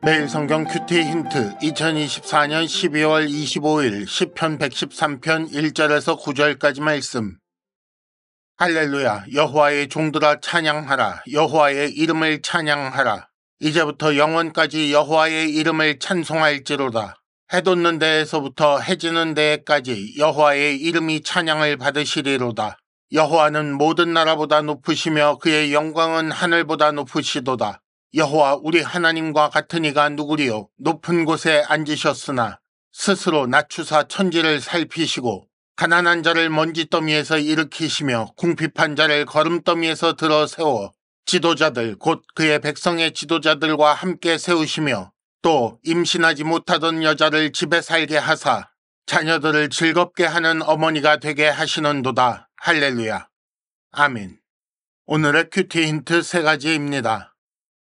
매일 성경 큐티 힌트 2024년 12월 25일 시편 113편 1절에서 9절까지 말씀. 할렐루야, 여호와의 종들아 찬양하라. 여호와의 이름을 찬양하라. 이제부터 영원까지 여호와의 이름을 찬송할지로다. 해 돋는 데에서부터 해 지는 데까지 여호와의 이름이 찬양을 받으시리로다. 여호와는 모든 나라보다 높으시며 그의 영광은 하늘보다 높으시도다. 여호와 우리 하나님과 같은 이가 누구리요? 높은 곳에 앉으셨으나 스스로 낮추사 천지를 살피시고 가난한 자를 먼지더미에서 일으키시며 궁핍한 자를 거름더미에서 들어 세워 지도자들 곧 그의 백성의 지도자들과 함께 세우시며 또 임신하지 못하던 여자를 집에 살게 하사 자녀들을 즐겁게 하는 어머니가 되게 하시는도다. 할렐루야. 아멘. 오늘의 큐티 힌트 3가지입니다.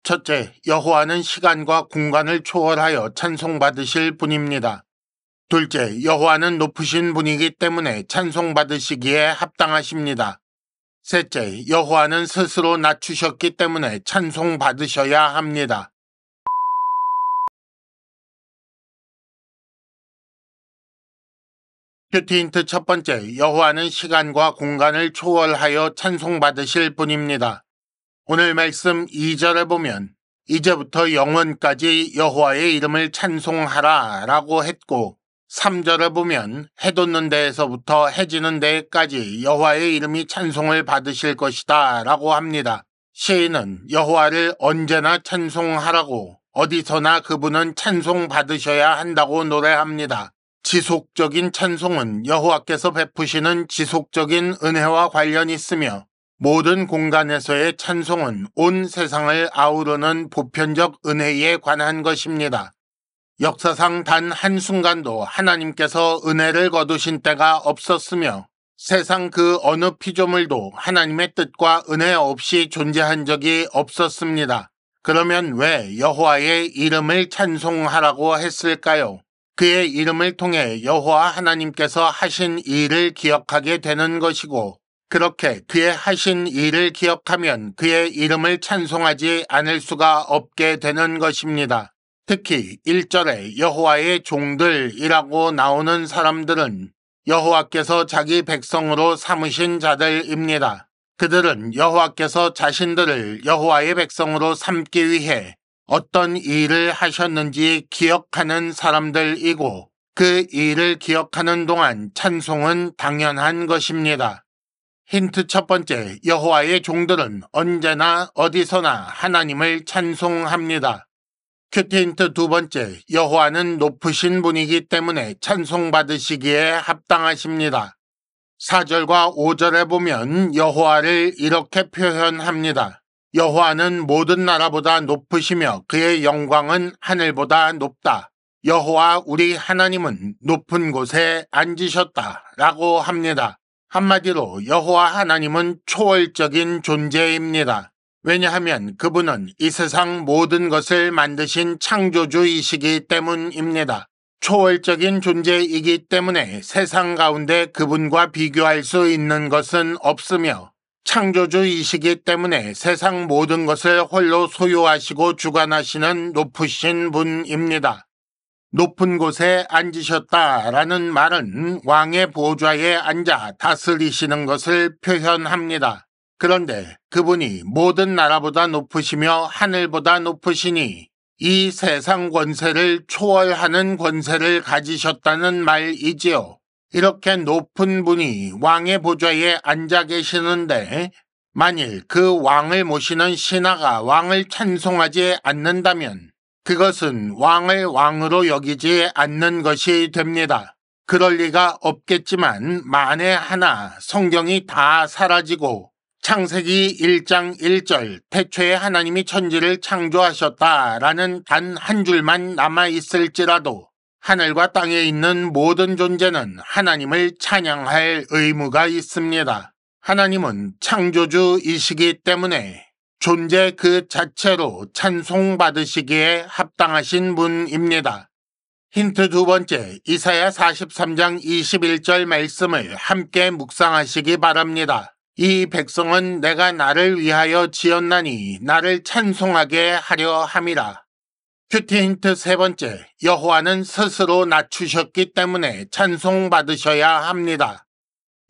첫째, 여호와는 시간과 공간을 초월하여 찬송받으실 분입니다. 둘째, 여호와는 높으신 분이기 때문에 찬송받으시기에 합당하십니다. 셋째, 여호와는 스스로 낮추셨기 때문에 찬송받으셔야 합니다. 큐티 힌트 첫 번째, 여호와는 시간과 공간을 초월하여 찬송받으실 분입니다. 오늘 말씀 2절에 보면 이제부터 영원까지 여호와의 이름을 찬송하라 라고 했고 3절에 보면 해 돋는 데에서부터 해 지는 데까지 여호와의 이름이 찬송을 받으실 것이다 라고 합니다. 시인은 여호와를 언제나 찬송하라고 어디서나 그분은 찬송받으셔야 한다고 노래합니다. 지속적인 찬송은 여호와께서 베푸시는 지속적인 은혜와 관련이 있으며 모든 공간에서의 찬송은 온 세상을 아우르는 보편적 은혜에 관한 것입니다. 역사상 단 한순간도 하나님께서 은혜를 거두신 때가 없었으며 세상 그 어느 피조물도 하나님의 뜻과 은혜 없이 존재한 적이 없었습니다. 그러면 왜 여호와의 이름을 찬송하라고 했을까요? 그의 이름을 통해 여호와 하나님께서 하신 일을 기억하게 되는 것이고 그렇게 그의 하신 일을 기억하면 그의 이름을 찬송하지 않을 수가 없게 되는 것입니다. 특히 1절에 여호와의 종들이라고 나오는 사람들은 여호와께서 자기 백성으로 삼으신 자들입니다. 그들은 여호와께서 자신들을 여호와의 백성으로 삼기 위해 어떤 일을 하셨는지 기억하는 사람들이고 그 일을 기억하는 동안 찬송은 당연한 것입니다. 힌트 첫 번째, 여호와의 종들은 언제나 어디서나 하나님을 찬송합니다. 큐티 힌트 두 번째, 여호와는 높으신 분이기 때문에 찬송받으시기에 합당하십니다. 4절과 5절에 보면 여호와를 이렇게 표현합니다. 여호와는 모든 나라보다 높으시며 그의 영광은 하늘보다 높다. 여호와 우리 하나님은 높은 곳에 앉으셨다 라고 합니다. 한마디로 여호와 하나님은 초월적인 존재입니다. 왜냐하면 그분은 이 세상 모든 것을 만드신 창조주이시기 때문입니다. 초월적인 존재이기 때문에 세상 가운데 그분과 비교할 수 있는 것은 없으며 창조주이시기 때문에 세상 모든 것을 홀로 소유하시고 주관하시는 높으신 분입니다. 높은 곳에 앉으셨다라는 말은 왕의 보좌에 앉아 다스리시는 것을 표현합니다. 그런데 그분이 모든 나라보다 높으시며 하늘보다 높으시니 이 세상 권세를 초월하는 권세를 가지셨다는 말이지요. 이렇게 높은 분이 왕의 보좌에 앉아 계시는데 만일 그 왕을 모시는 신하가 왕을 찬송하지 않는다면 그것은 왕을 왕으로 여기지 않는 것이 됩니다. 그럴 리가 없겠지만 만에 하나 성경이 다 사라지고 창세기 1장 1절 태초에 하나님이 천지를 창조하셨다라는 단 한 줄만 남아있을지라도 하늘과 땅에 있는 모든 존재는 하나님을 찬양할 의무가 있습니다. 하나님은 창조주이시기 때문에 존재 그 자체로 찬송받으시기에 합당하신 분입니다. 힌트 두 번째, 이사야 43장 21절 말씀을 함께 묵상하시기 바랍니다. 이 백성은 내가 나를 위하여 지었나니 나를 찬송하게 하려 함이라. 큐티 힌트 세 번째, 여호와는 스스로 낮추셨기 때문에 찬송받으셔야 합니다.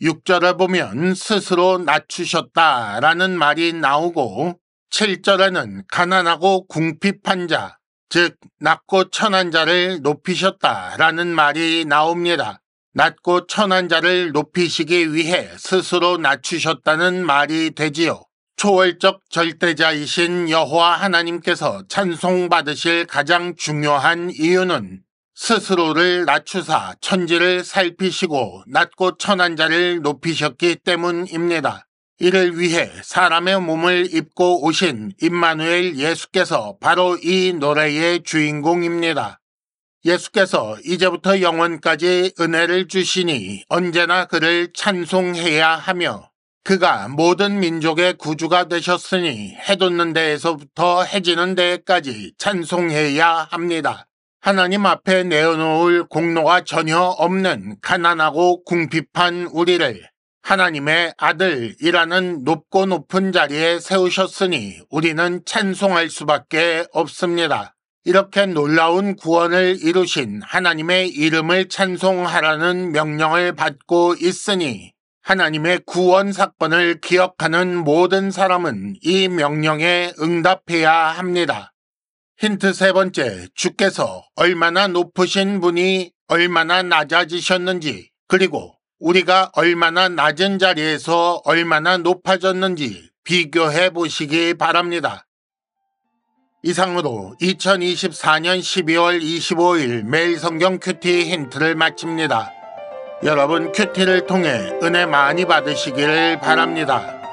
6절을 보면 스스로 낮추셨다라는 말이 나오고 7절에는 가난하고 궁핍한 자, 즉 낮고 천한 자를 높이셨다라는 말이 나옵니다. 낮고 천한 자를 높이시기 위해 스스로 낮추셨다는 말이 되지요. 초월적 절대자이신 여호와 하나님께서 찬송받으실 가장 중요한 이유는 스스로를 낮추사 천지를 살피시고 낮고 천한 자를 높이셨기 때문입니다. 이를 위해 사람의 몸을 입고 오신 임마누엘 예수께서 바로 이 노래의 주인공입니다. 예수께서 이제부터 영원까지 은혜를 주시니 언제나 그를 찬송해야 하며 그가 모든 민족의 구주가 되셨으니 해 돋는 데에서부터 해 지는 데까지 찬송해야 합니다. 하나님 앞에 내어놓을 공로가 전혀 없는 가난하고 궁핍한 우리를 하나님의 아들이라는 높고 높은 자리에 세우셨으니 우리는 찬송할 수밖에 없습니다. 이렇게 놀라운 구원을 이루신 하나님의 이름을 찬송하라는 명령을 받고 있으니 하나님의 구원 사건을 기억하는 모든 사람은 이 명령에 응답해야 합니다. 힌트 세 번째, 주께서 얼마나 높으신 분이 얼마나 낮아지셨는지, 그리고 우리가 얼마나 낮은 자리에서 얼마나 높아졌는지 비교해 보시기 바랍니다. 이상으로 2024년 12월 25일 매일 성경 큐티 힌트를 마칩니다. 여러분 큐티를 통해 은혜 많이 받으시기를 바랍니다.